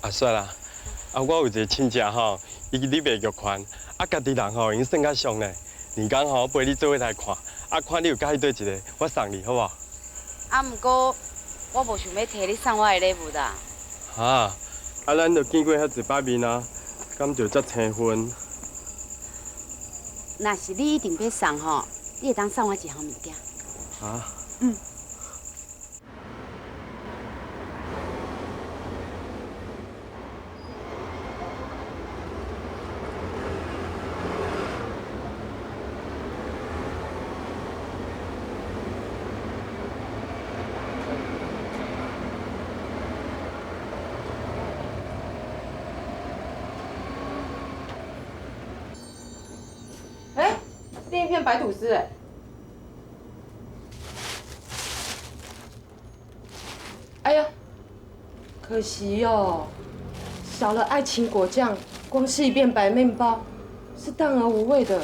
煞啦，我有一个亲戚吼，伊你袂玉款，家己人吼已经算较俗呢。年讲吼，陪你做伙来看，看你有介意对一个，我送你好无？毋过我无想要摕你送我的礼物啦。哈，咱就见过遐一摆面啊，敢就遮青分？若是你一定要送吼，你会当送我一项物件。啊？嗯。另一片白吐司，哎呀，可惜哦，少了爱情果酱，光是一片白面包，是淡而无味的。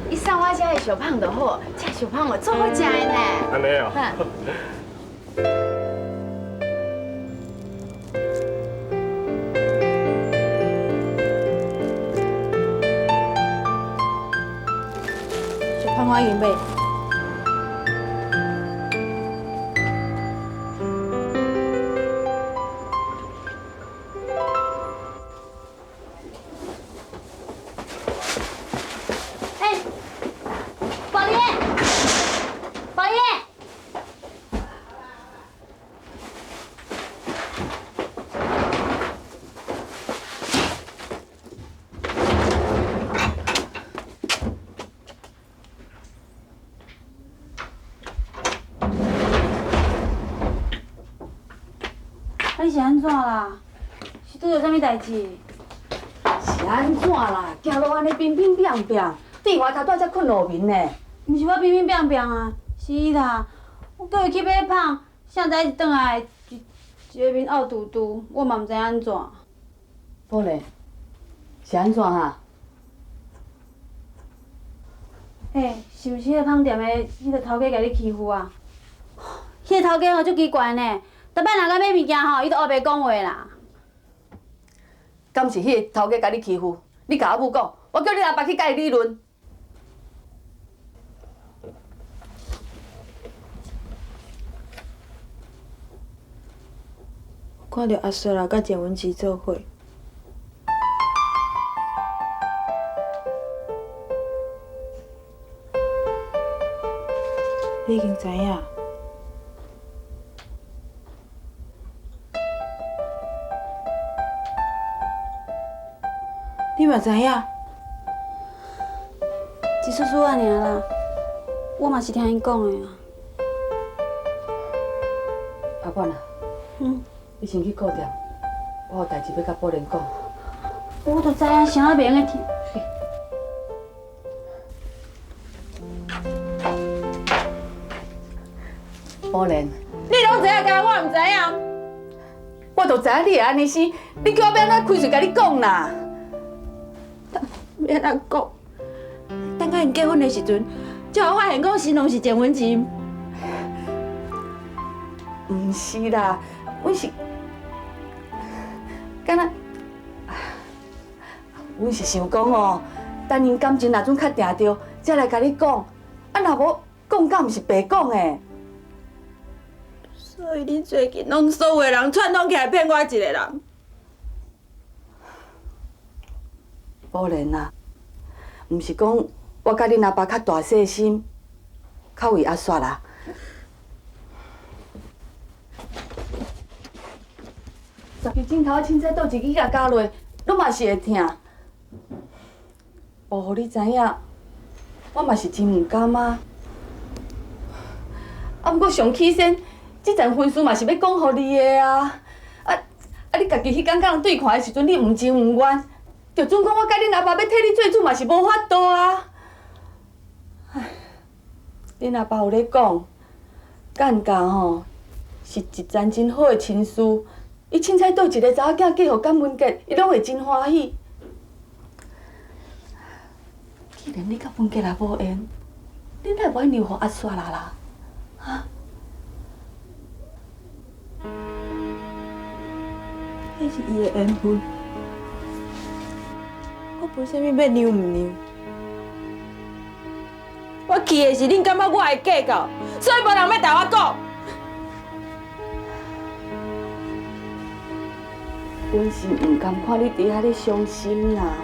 你送我遮的小胖就好，这小胖我做好食的呢。安尼哦。小胖我愿买。你是安怎啦？是拄着啥物代志？是安怎啦？行路安尼乒乒乓乓，电话头拄才困路眠呢。毋是我乒乒乓乓啊，是伊啦。我叫伊去买胖，啥知一转来一个面凹凸凸，我嘛毋知安怎。宝莲，是安怎哈？是毋是迄个胖店的迄个头家甲你欺负啊？迄个头家吼足奇怪呢，逐摆若甲买物件吼，伊都黑白讲话啦。敢是迄个头家甲你欺负？你甲我母讲，我叫你阿爸去甲伊理论。看到阿雪啦甲简文琪做伙，你已经知影。你嘛知影？一丝丝啊尔啦，我嘛是听伊讲的啊。阿管啊，你先去顾店，我有代志要甲宝莲讲。我都知影，谁啊袂用个听。宝莲，你拢知影，敢我唔知影？我都知影你会安尼生，你叫我要安怎开嘴甲你讲啦？要安怎讲？等甲因结婚的时阵，才有发现讲新郎是简文琪。毋是啦，阮是，敢若，阮是想讲哦，等因感情若准较定着，才来甲你讲。啊，若无讲，敢毋是白讲的。所以你最近拢所有的人串通起来骗我一个人。宝莲啊，毋是讲我甲恁阿爸较大细心，较为阿雪啦。十支镜头凊彩倒一支甲加落，拢嘛是会疼。无互你知影，我嘛是真毋甘啊。啊，毋过上起先，这阵婚事嘛是要讲互你的啊。你家己迄天甲人对看的时阵，你毋情毋愿，就准讲我甲恁阿爸要替你做主嘛是无法度啊。唉，恁阿爸有咧讲，干家吼是一桩真好的亲事。伊凊彩倒一个查某囝嫁互甘文杰，伊拢会真欢喜。连你甲文杰也无缘，你哪会留互阿雪啦？啊？迄是伊的缘分，我为什么要让唔让？我气的是恁感觉我会计较，所以无人要同我讲。阮是唔甘看你伫遐咧伤心啦。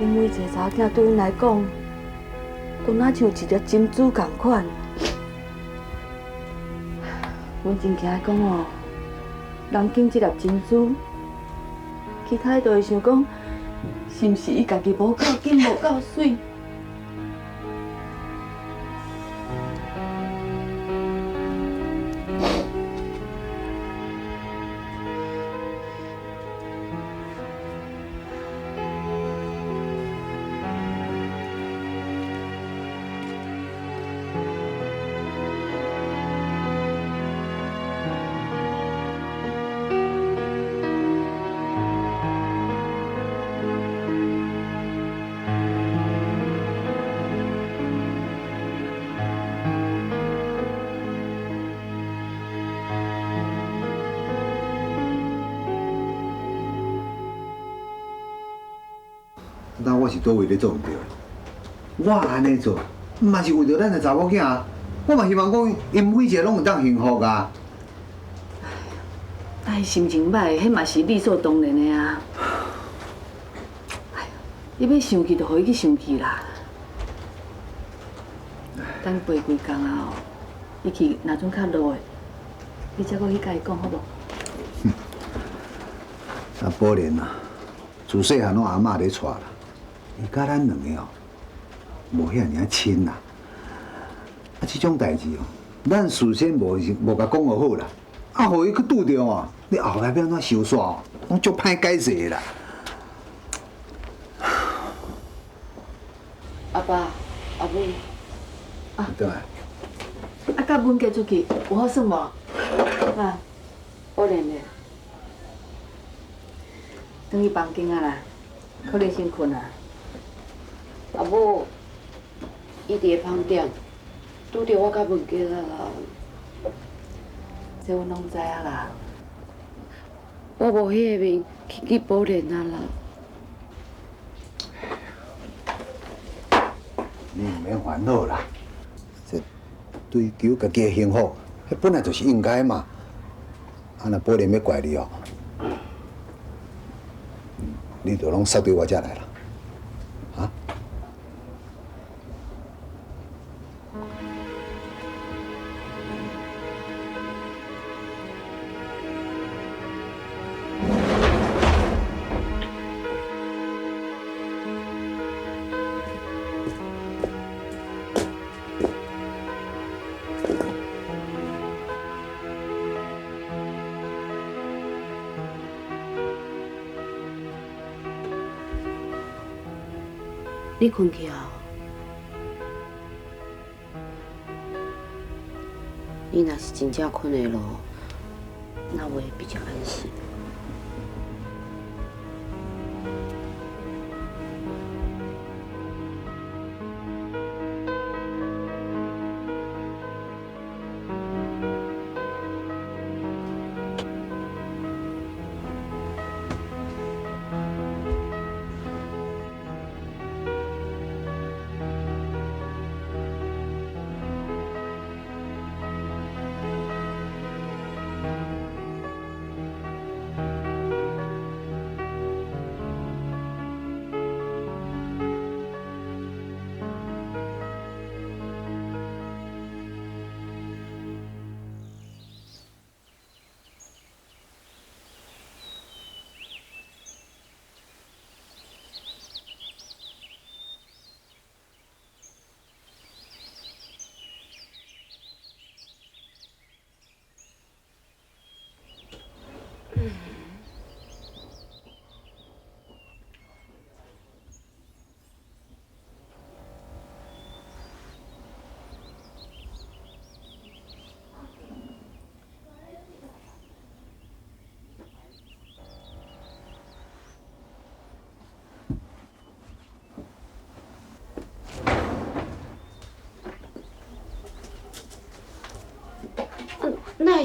因为一个查囝对阮来讲，都若像一粒珍珠共款。阮真惊讲哦，人拣这粒珍珠，其他的都会想讲，是毋是伊家己无够紧、无够水？那我是倒位咧做毋对，我安尼做，嘛是为着咱的查某囝，我嘛希望讲因每一个拢会当幸福啊。哎，心情歹，迄嘛是理所当然的啊。哎，你要生气就互伊去生气啦。等过几工啊，伊去若阵较落的，你才搁去甲伊讲好无？啊，宝莲啊，自细汉拢阿嬷咧带啦，伊甲咱两个哦，无遐尔亲啦。啊，即种代志哦，咱事先无甲讲好啦，啊，互伊去拄着哦，你后来要安怎收煞哦，拢足歹解释的啦。阿爸、阿母，对。啊，甲文杰出去有好耍无？啊，可怜的。转去房间啊啦，可能先困啊。阿母，伊伫个饭店，拄着我甲文杰啊啦。这阮拢知影啦。我无迄个面去保莲啊啦。你唔免烦恼啦，这追求家己的幸福，迄本来就是应该嘛。啊，若宝莲要怪你哦，你就拢杀对我遮来啦，啊？你困去啊？你若是真正困的咯，那我也比较安心。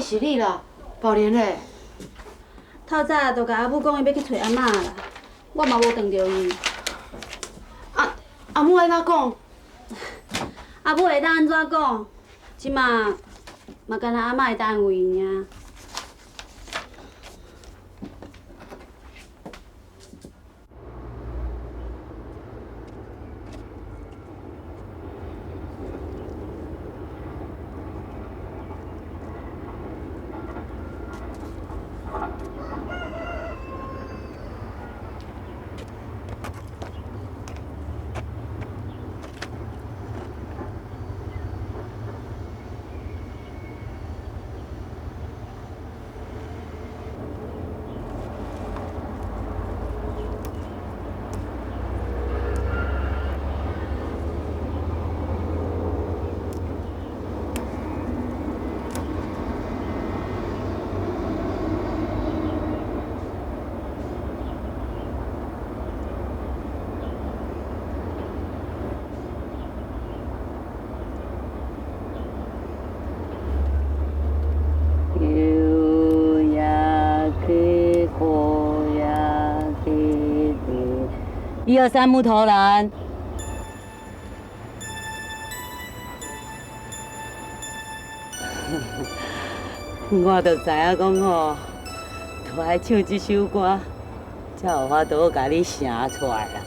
是你啦，宝莲嘞。透早就甲阿母讲伊要去找阿嬷啦，我嘛无撞着伊。阿母安怎讲？阿母会当安怎讲？即马嘛干那阿嬷会当安慰伊尔。1、2、3，木头人。我就知影讲吼，都爱唱这首歌，才有法度甲你声出来啦。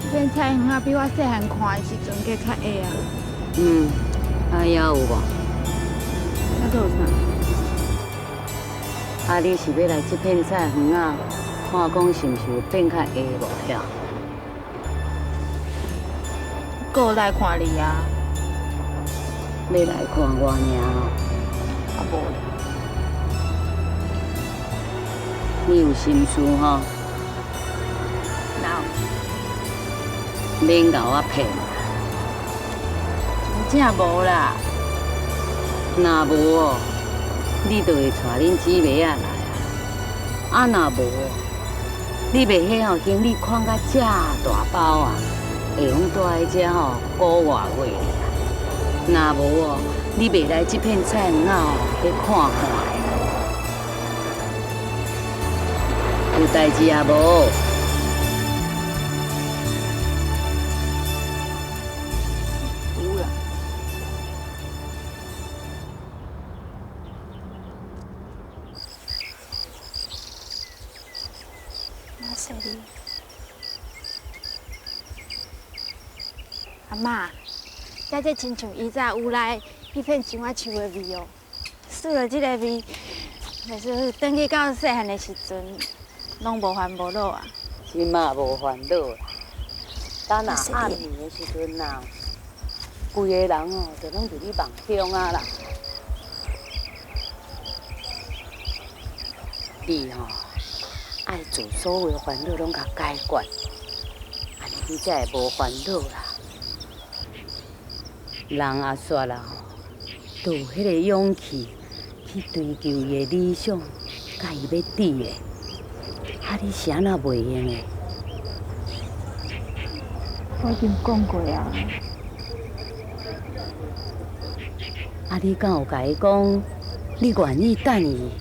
这片菜园啊，比我细汉看的时阵加较矮啊。还有无？还佫有啥？你是要来这片菜园啊，看讲是毋是有变较矮无遐？佫有来看你啊？要来看我尔。啊无。你有心事吼？哪有？免甲我骗。真正无啦。若无哦，你就会带恁姊妹仔来啊。若无，你袂晓吼行李款甲遮大包啊，会用住在遮吼个外月尔。若无哦，你袂来这片菜园啊去看看。有代志啊无？有啦。我说你，阿嬷，这亲像以前有来迄片青蛙树的味哦。试了这个味，袂说转去到细汉的时阵。拢无烦无恼啊！即嘛无烦恼啦。等若暗暝的时阵呐，规个人哦，就拢伫你梦中啊啦。你吼，爱做所有的烦恼拢甲解决，安尼你才会无烦恼啦。人啊煞啦吼，都有迄个勇气去追求伊的理想，甲伊要伫的。你是安那袂用的？我已经讲过啊。你敢有甲伊讲，你愿意等伊？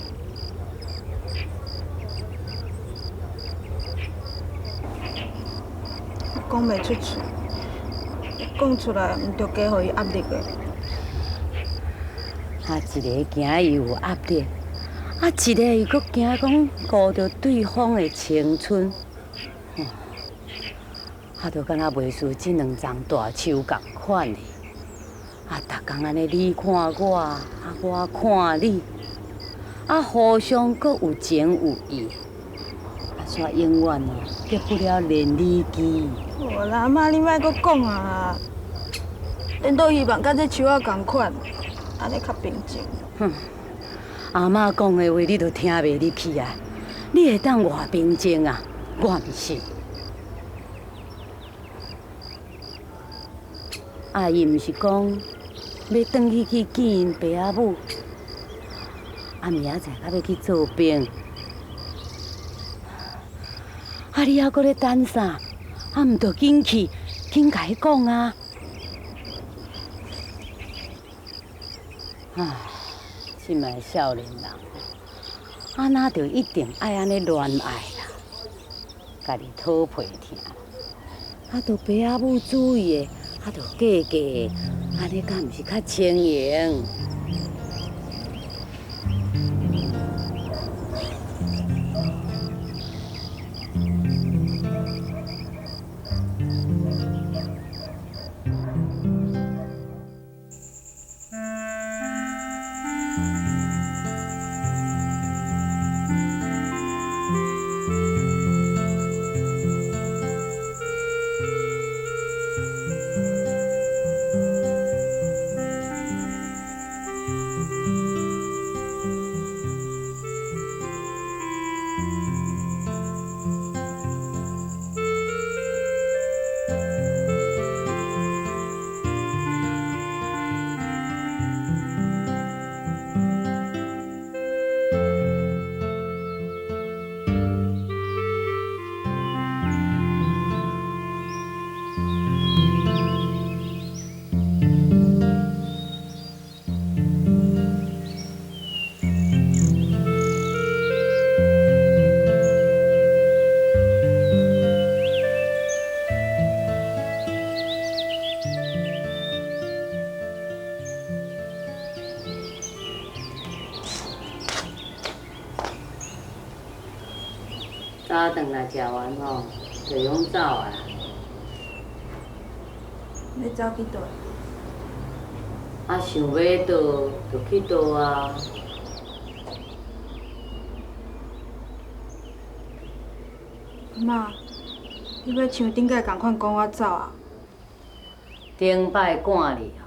我讲袂出嘴，讲出来毋着加互伊压力的。一个惊伊有压力。一个伊阁惊讲顾着对方的青春，就敢若袂输这两张大手共款的，逐工安尼你看我，我看你，互相阁有情有义，煞永远哦结不了连理机。好啦，妈，你莫阁讲啊！恁都希望甲这树仔同款，安尼较平静。哼，阿嬷讲的话你都听袂入去啊！你会当偌平静啊？我毋信。阿姨毋是讲要转去见因爸仔母，明仔载才要去做兵。你还阁咧等啥？毋着紧去，紧甲伊讲啊！即摆少年人，哪着一定爱安尼乱爱啦？家己讨皮疼，着爸仔母注意的，着嫁的，安尼敢毋是较清闲？早顿来食完吼，就用走啊！要走去倒？想要倒就去倒啊！妈，你要像顶摆共款赶我走啊？顶摆赶你吼，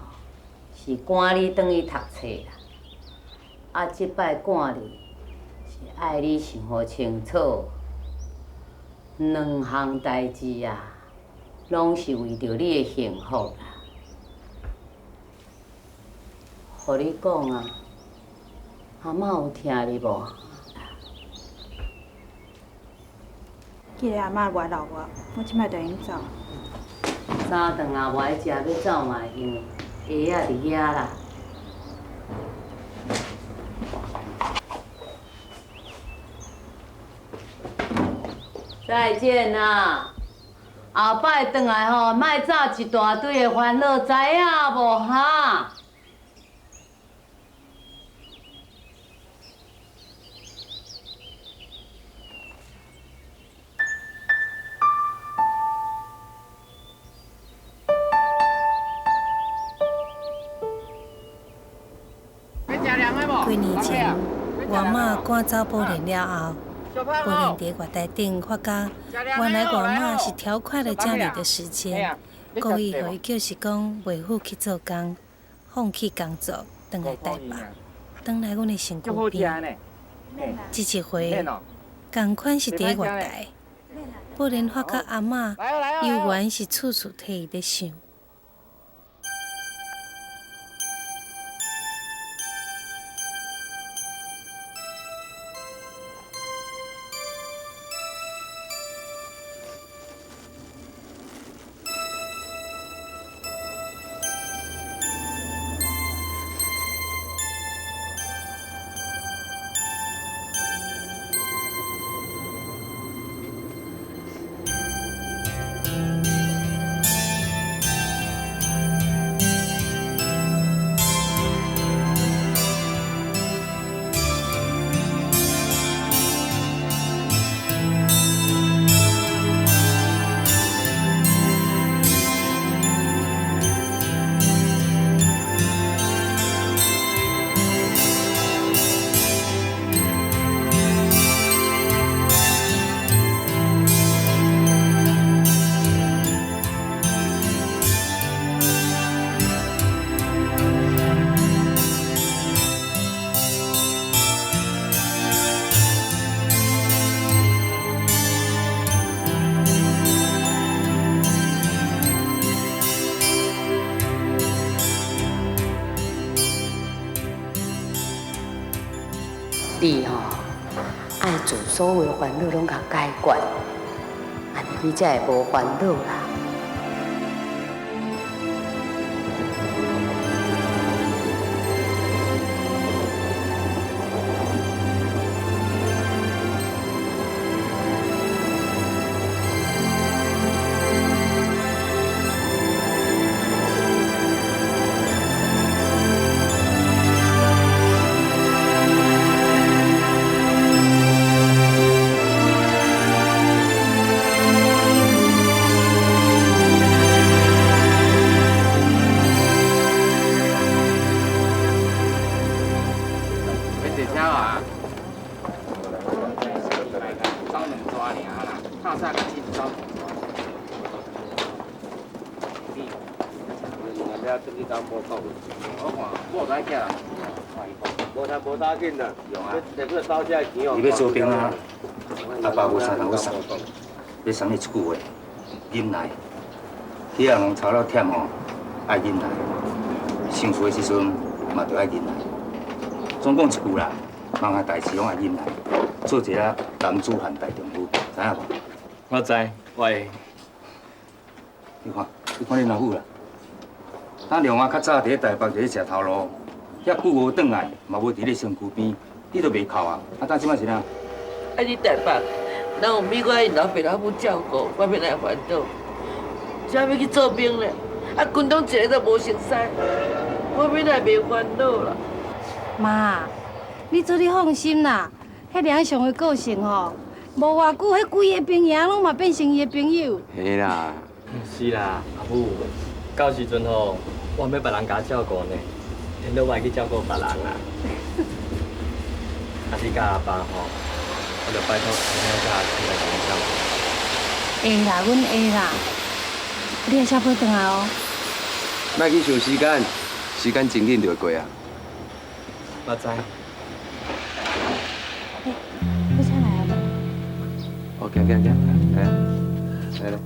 是赶你转去读册啦。即摆赶你是爱你想好清楚。两项代志啊，拢是为着你的幸福啦。互你讲啊，阿嬷有听你无？既然阿妈外劳我即摆就用走。早顿啊，无爱食，要走嘛会用，鞋仔伫遐啦。再见啦！后摆转来吼，莫造一大堆的烦恼，知影无哈？几年前，外妈赶走宝莲了后，宝莲伫月台顶发觉，原来外妈是调快了家里的时间，故意互伊叫是讲袂赴去做工，放弃工作，回来台北，回来阮的身躯边。这一回，同款是伫月台，宝莲发觉阿嬷犹原是处处替伊在想。你吼、爱做所有烦恼拢甲解决，安尼你才会无烦恼啦。你要做兵啊？阿爸无啥通要送，要送你一句话：忍耐。去人用操劳忝吼，爱忍耐。成事的时阵嘛，着爱忍耐。总讲一句啦，任何代志拢爱忍耐。做一个男子汉大丈夫，知影无？我知，我会。你看你老母啦。咱两个较早伫咧台北伫咧食头路，遐久无转来，嘛无伫咧身躯边，你都袂哭啊？等即摆是哪？啊，你台北，咱有美国因老爸老母照顾，我免来烦恼。才要去做兵咧，啊，军中一个都无熟悉，我免来袂烦恼啦。妈，你做你放心啦，迄梁上的个性吼，无偌久，迄规个兵营拢嘛变成伊的朋友。嘿啦，是啦，阿母，到时阵吼，我要别人家照顾呢，天都我去照顾别人啦。啊，你甲阿爸吼，我着拜托阿兄甲阿姊来帮我照顾。会啦，阮会啦。你下晡回来哦。莫去想时间，时间真紧就会过啊。我知。你先来啊。哦，行，来啊，来。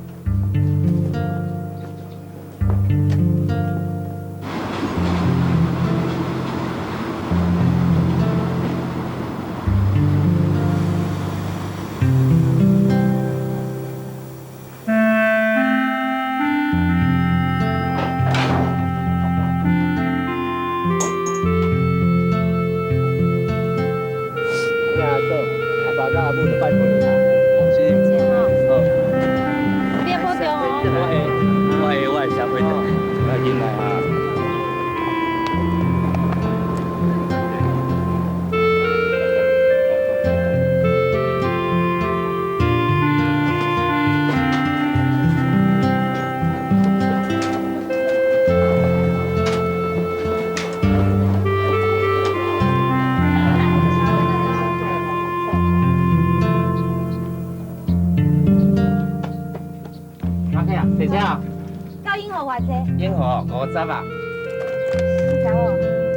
烟火50啊。50哦。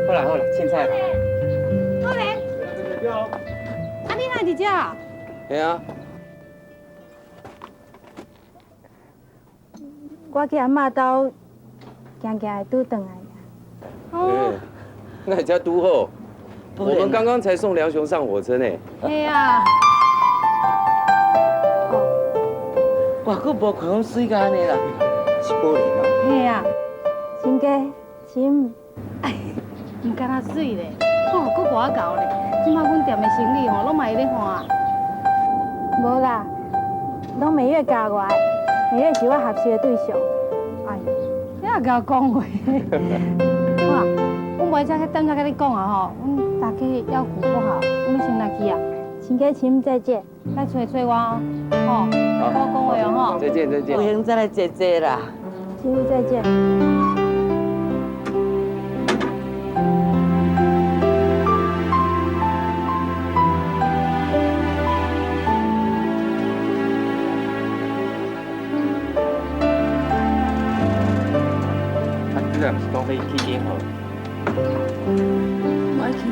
好啦，凊彩啦。好嘞。啊，你哪伫遮？嘿啊。我去阿嬷兜行会拄转来。哦。那你家都好。我们刚刚才送梁雄上火车呢。嘿啊。外国无看水甲安尼啦，是保龄啊。嘿啊，亲家，亲。唔敢若水咧，吼，佫外厚咧。即摆阮店的生意吼，拢嘛会咧换。无啦，拢每月加我的，每月是我合适的对象。哎，你也甲我讲话。哇，阮袂使去等下甲你讲啊吼，阮大家要顾不好，阮先来去啊。亲家，亲再见。来找我哦，吼，跟我讲话哦吼。再见。有闲再来坐坐啦。亲夫再见。这个毋是讲要去烟火？我去。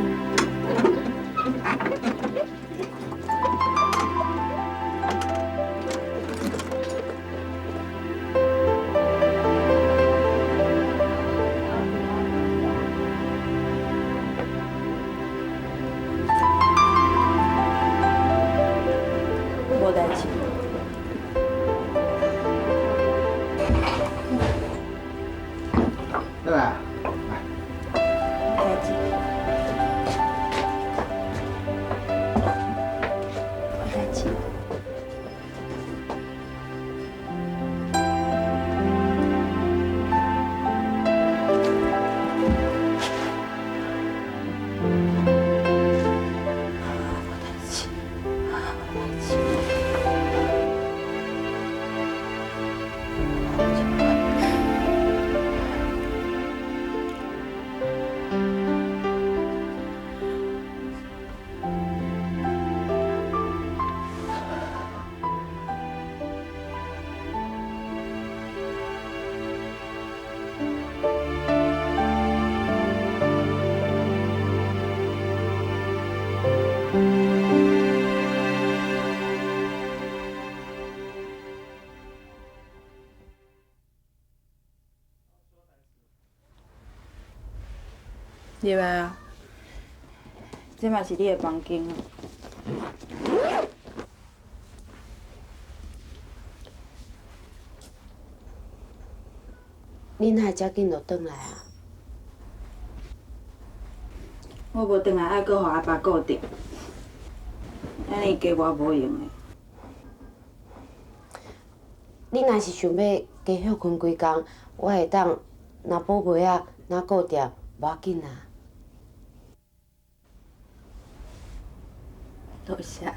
入来啊，这嘛是你的房间啊。恁还遮紧就转来啊？我无转来，爱搁互阿爸顾着，安尼加我无用的。你若是想要加休困几工，我会当若宝贝仔若顾着，无要紧啊。多谢。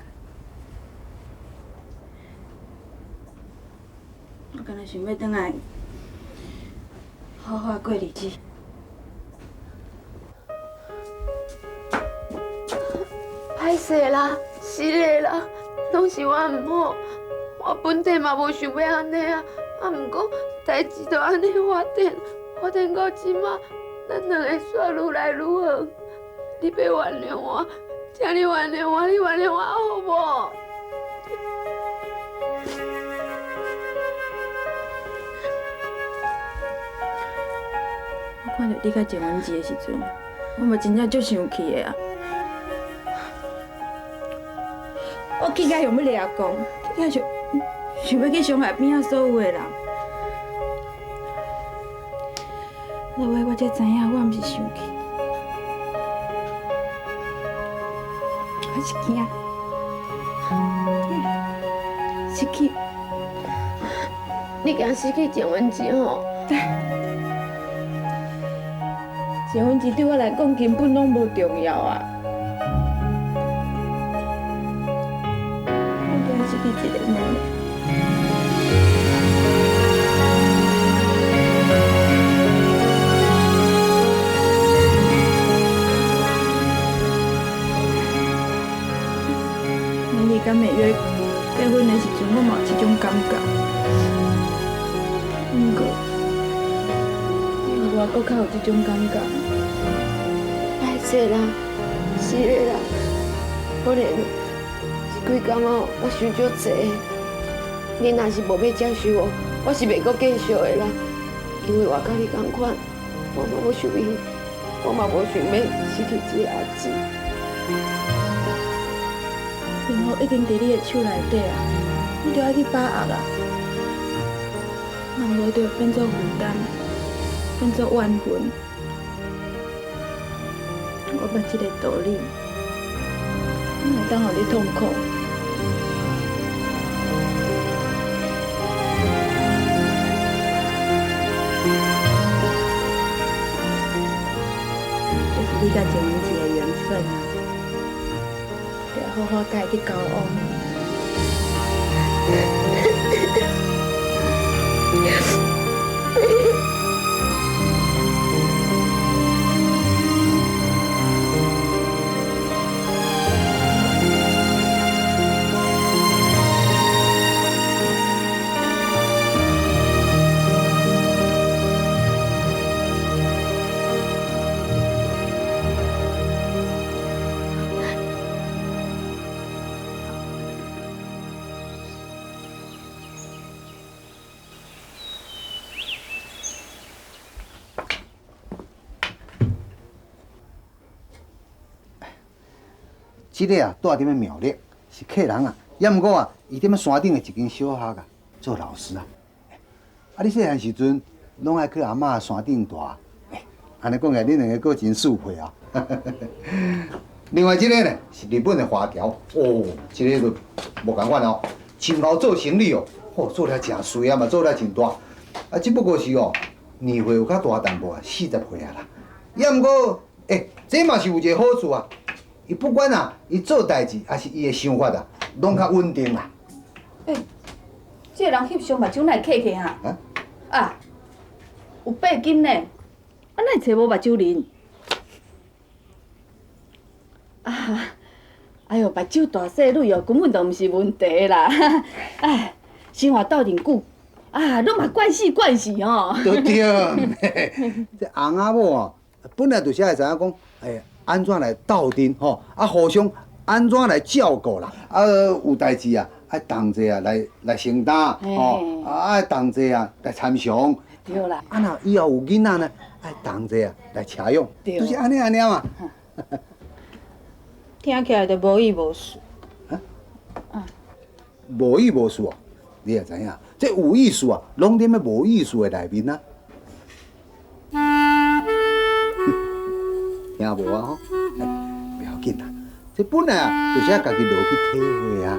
我敢若想要转来，好好过日子。歹势啦，是的啦，拢是我毋好。我本地嘛无想要安尼啊，毋过代志就安尼发展到即马，咱两个煞愈来愈好。你要原谅我，请你原谅我，你原谅我好无？我看到你甲郑文琪的时阵，我嘛真正足生气的啊！我气甲用要掠讲，气甲想要去伤害边仔所有的人。落尾我才知影，我毋是生气，我是惊，失去。你惊失去郑文琪吼？郑文琪对我来讲根本拢无重要啊！我惊失去一个人。你甲美月结婚的时阵，我嘛有这种感觉。不过，我搁较有这种感觉。歹势啦，是的啦，可能这几工哦，我想足济。你若是无要接受我，我是袂搁继续的啦。因为我甲你同款，我嘛无想要，我嘛无想要失去这个儿子。幸福已经伫你的手内底啊，你着爱去把握啊。若无着变做负担，变做怨恨。我捌这个道理，我会当互你痛苦。这是你甲郑文琪的缘分啊！好好甲伊去交往。这个啊，住踮咧庙里是客人啊，也毋过啊，伊踮咧山顶的一间小学啊，做老师啊。啊，你细汉时阵拢爱去阿嬷山顶住，安尼讲起来，恁两个搁真速配啊。另外一个呢是日本的华侨，哦，这个就无共款哦，真好做生意哦，做了真水啊嘛，做了真大。啊，只不过是哦，年岁有较大淡薄啊，40岁啊啦。也毋过，这嘛是有一个好处啊。伊不管啊，伊做代志还是伊的想法啊，拢较稳定啦。这个人翕相目睭哪会客客哈？啊，有8斤呢，啊哪会找无目睭人？啊，哎呦，目睭大细蕊哦，根本就毋是问题啦。哎，生活斗阵久，啊，拢嘛惯死哦。对对，这翁仔某哦，本来就是爱知影讲，安怎来斗阵吼？啊，互相安怎来照顾啦？啊，有代志啊，爱同齐啊来承担吼，啊，爱同齐啊来参详。对啦。啊，若以后有囡仔呢，爱同齐啊来车用，对就是安尼嘛。听起来就无意无事。无意无事哦，你也知影，这有意思啊，拢踮咧无意思的内面啊。听无啊吼？不要紧啦，这本来啊就是要家己落去体会啊。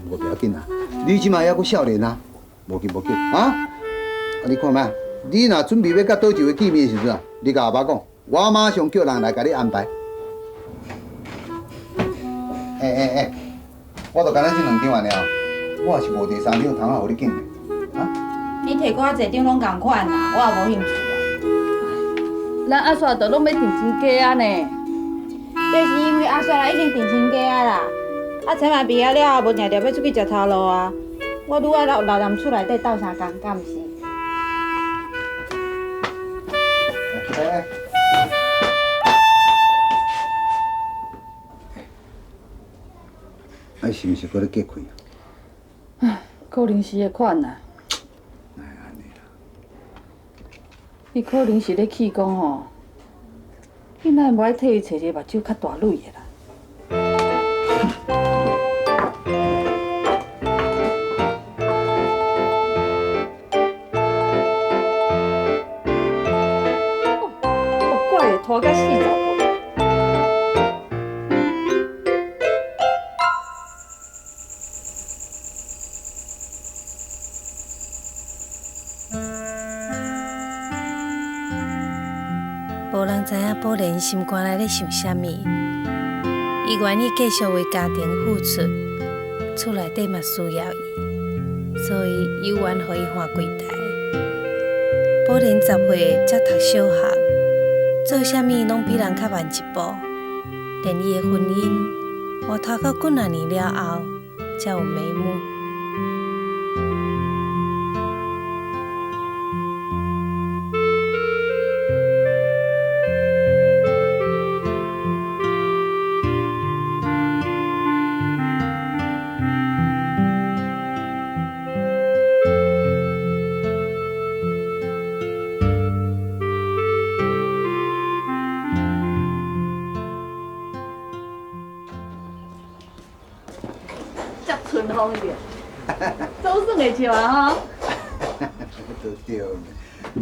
不过不要紧啦，你即马还阁少年啊，无紧无紧啊。啊，你看觅，你若准备要甲倒一位见面的时阵啊，你甲阿爸讲，我马上叫人来甲你安排。我就干咱这2张安尼啊，我也是无第3张通啊，互你拣的。啊？你摕我这张拢共款啦，我也无兴趣啊。咱阿煞都拢要定亲家啊呢。就是因为阿雪啦已经定亲家啊啦，啊请嘛毕业了，无定定要出去食头路啊。我愈爱老人厝内底斗相共，敢毋是？是毋是搁咧隔开啊？可能是迄款啦。哎，安尼啦。伊可能是咧气讲吼，你哪会无爱替伊找一个目睭较大蕊的啦？怪的拖甲死查甫。无人知影宝莲心肝内咧想啥物，伊愿意继续为家庭付出，厝内底嘛需要伊，所以有缘互伊换柜台。宝莲10岁才读小学，做啥物拢比人较慢一步，连伊的婚姻活拖到几啊年了后才有眉目。春风一点，总算会笑啊吼！对对，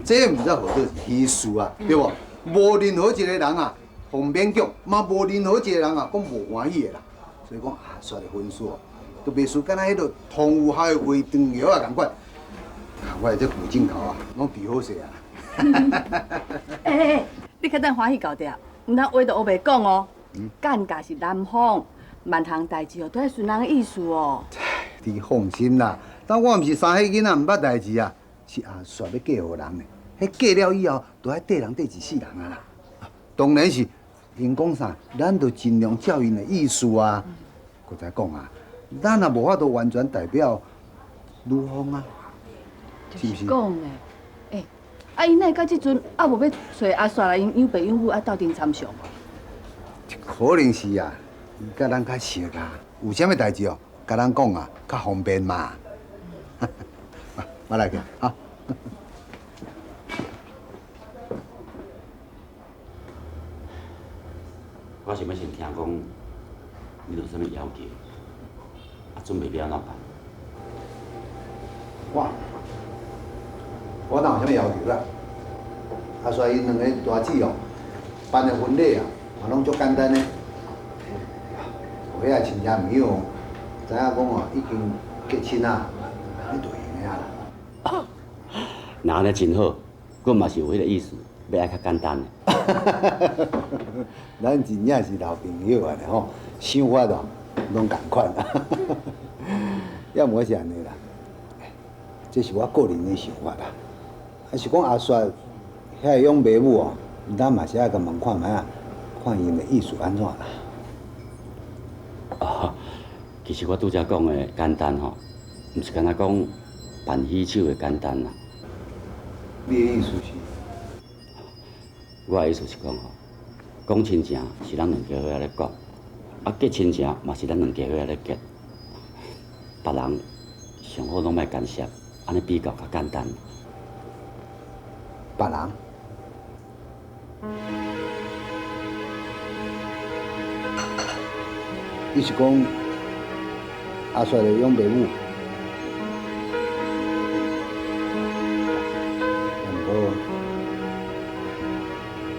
这毋知何做是稀事啊，对无？无任何一个人啊，方便讲，嘛无任何一个人啊，讲无欢喜的啦。所以讲啊，煞的婚事哦，都袂输敢若迄个同有海话长药啊共款。我的这附近头啊，拢治好势啊。你较等欢喜搞定，毋通话都学袂讲哦。干家是男方，万项代志哦都爱顺人的意思哦。你放心啦，但我毋是三岁囡仔毋捌代志啊，是阿煞要嫁互人呢。迄嫁了以后，都爱缀人缀一世人啊啦。当然是，因讲啥，咱就尽量照因的意思啊。搁再讲啊，咱也无法度完全代表女方啊，是毋是？讲诶，啊，因那到即阵啊，无要找阿煞来因养爸养母啊斗阵参详无？可能是啊，伊甲咱较熟啊，有啥物代志哦，甲咱讲啊，较方便嘛。我来去啊。我想要先听讲，你有啥物要求？啊，准备要怎办？我哪有啥物要求啦？啊，所以因两个大姊哦，办的婚礼啊，嘛拢足简单的。有遐亲戚朋友知影讲哦，已经结亲啊，迄就行的啊啦。那安尼真好，我嘛是有迄个意思，要爱较简单的。咱真正是老朋友啊咧吼，想法哦拢共款啊。要无是安尼啦，这是我个人的想法啦。还是讲阿雪遐个养爸母哦，咱嘛是爱甲问看觅啊，看因的意思安怎啦。哦，其实我拄则讲的简单吼，毋是干那讲办喜酒的简单啦。你的意思是？我的意思是讲吼，讲亲情是咱两家伙咧讲，啊结亲情嘛是咱两家伙咧结。别人上好拢莫干涉，安尼比较较简单。别人？伊是讲阿帅的养爸母，不过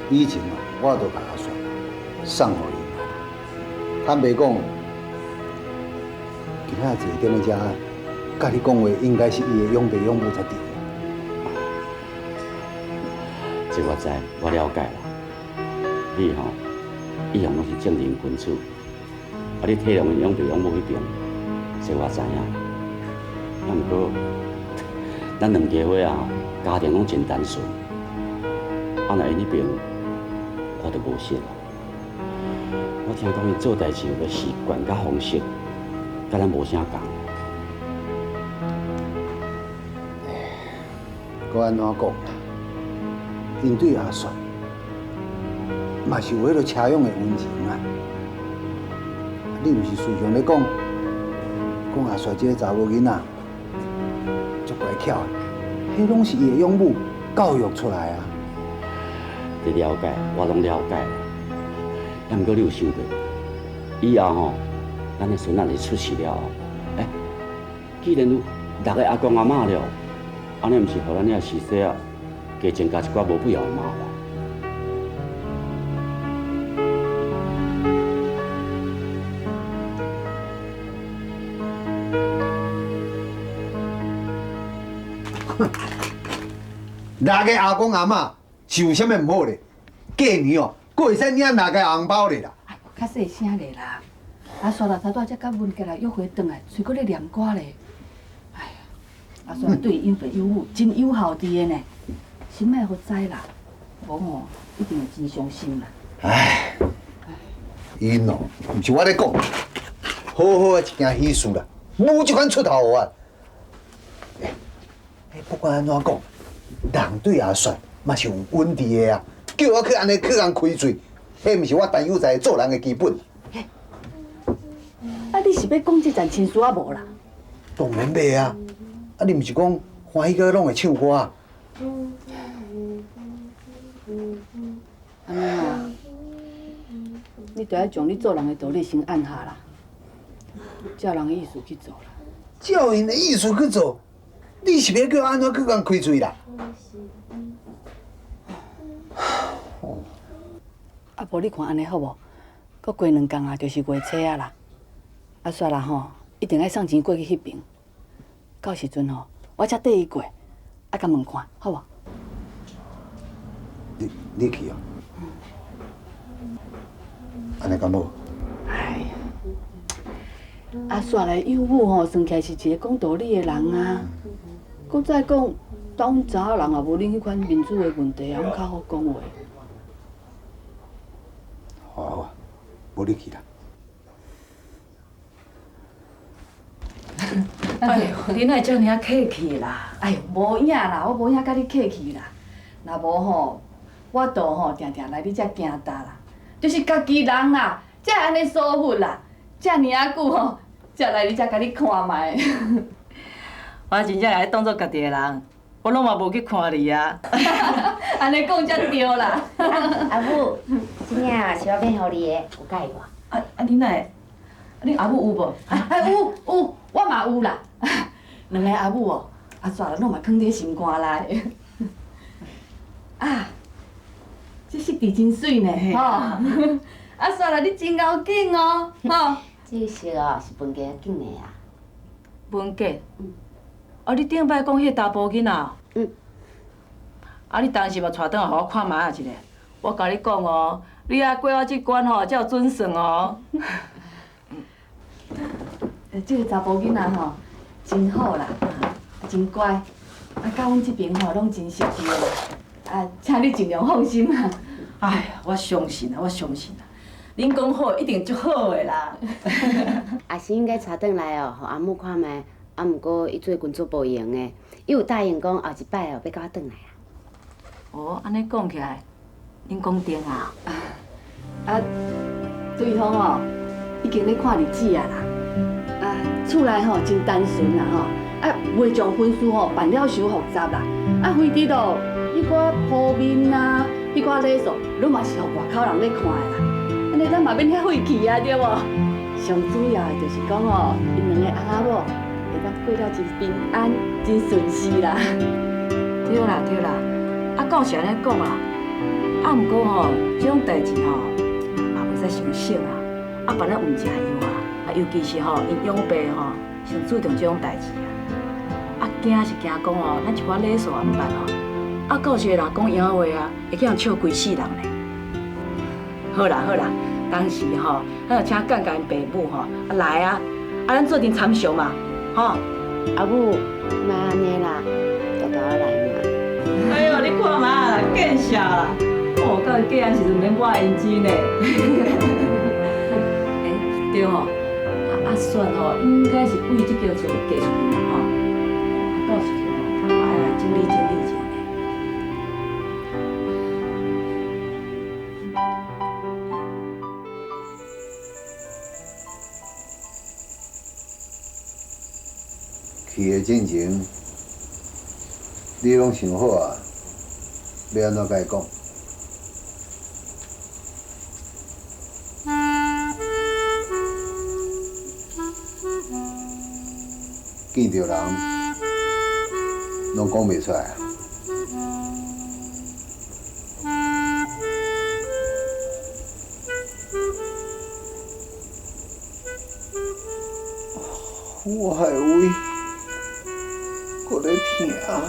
以前啊，我都甲阿帅送互伊。坦白讲，今仔坐踮咧遮，甲你讲话，应该是伊的养爸养母才对。这我知，我了解啦。你吼，以后拢是正人君子，你体谅养爸养母迄边，这我知影。啊，毋过咱两家伙啊，家庭拢真单纯。啊，若因迄边，我就无识啦。我听讲伊做代志有个习惯甲方式，甲咱无啥共。搁安怎讲？因对阿帅，嘛是有迄个车养的温情啊。你毋是随常咧讲阿帅这个查某囡仔足乖巧的，迄拢是伊的养母教育出来啊。你了解，我拢了解。啊，毋过你有想过，以后吼，咱的孙仔是出世了后，既然有6个阿公阿嬷了，安尼毋是互咱遐时势啊，加增加一寡无必要的麻烦。6个阿公阿嬷是有啥物唔好咧？过年哦，佫会使领6个红包咧啦。较细声咧啦，阿刷啦头拄才甲文家来约会转来，嘴搁咧念歌咧。哎呀，阿刷对养父养母真有孝弟的呢，心莫好知啦，无吼一定会真伤心啦。唉，因哦，毋是我咧讲，好好的一件喜事啦，无即款出头啊！不管安怎讲，人对阿帅嘛是有温度的啊，叫我去安尼去人开嘴，迄毋是我陈有才做人的基本。啊，你是要讲这件亲事啊无啦？当然袂啊！啊，你毋是讲欢喜哥拢会唱歌啊？安尼啊，你着爱将你做人的道理先按下啦，照人的意思去做啦。照因的意思去做，你是要叫安怎去人开嘴啦？啊，无你看安尼好无？搁过2工啊，就是月初啊啦。啊，煞啦吼，一定爱送钱过去迄边。到时阵吼，我才缀伊过，啊，甲问看，好无？你去哦。安尼敢无？哎呀，啊，煞来养母吼，算起来是一个讲道理的人啊。搁再讲，当查某人也无恁迄款民主的问题啊，拢较好讲话。好，无你去啦。哎呦，你哪会遮尔啊客气啦？哎呦，无影啦，我无影甲你客气啦。若无吼，我倒吼定定来你遮行搭啦，就是家己人啦，才安尼疏忽啦，遮尔啊久吼，才来你遮甲你看卖。我真正来当做家己的人，我拢嘛无去看你啊。安尼讲才对啦。阿母，真正啊是我变互你的，有介意无？你哪会？恁阿母有无？有，我嘛有啦。2个阿母哦，阿煞啦，拢嘛藏伫心肝内。啊，这色地真水呢，吼。阿煞啦，你真够紧哦，吼。这个色哦是分家紧的啊。文家。啊，你顶摆讲迄个查甫囡仔。啊，你当时嘛带转来互我看卖一下。我甲你讲哦，你爱过我这关吼，才有准算哦。这个查甫囡仔吼，真好啦，真乖，啊，到阮这边吼拢真熟悉啦。啊，请你尽量放心啦。哎呀，我相信啊，我相信啊，恁讲好一定足好的啦。也是应该带转来哦，互阿母看卖。啊，毋过伊做工作无用的，伊有答应讲后一摆哦要甲我转来啊。哦，安尼讲起来，恁讲对啊。啊，对方哦，已经咧看日子啊啦。啊，厝内吼真单纯啦吼，啊，袂将婚事吼办了伤复杂啦。啊，非得咯，迄个铺面啊，迄迄寡礼数，拢嘛是互外口人咧看的啦。安尼咱嘛免遐费气啊，对无？上主要的就是讲哦，因两个翁仔某会当过了真平安、真顺遂啦。对啦对啦，讲是安尼讲啦，毋过吼，这种代志吼，嘛袂使伤省啊。别人毋食油啊，尤其是吼因养爸吼，上注重这种代志啊。惊是惊讲哦，咱一寡礼数也毋办吼，有些人讲洋话啊，会叫人笑规世人咧。好啦好啦，当时吼，咱就请干干爸母吼，来啊，咱做阵参详嘛，吼。阿母，莫安尼啦，大家来嘛。哎呦，你看嘛，见笑啦！哦，到嫁人时阵免抹胭脂呢。对吼，算吼，应该是为这个做嫁出去啦吼。到时阵吼，咱嘛爱来整理整理一下。去的进前，你拢想好啊？要安怎甲伊讲？见着人，拢讲袂出来啊。我的胃，搁咧疼。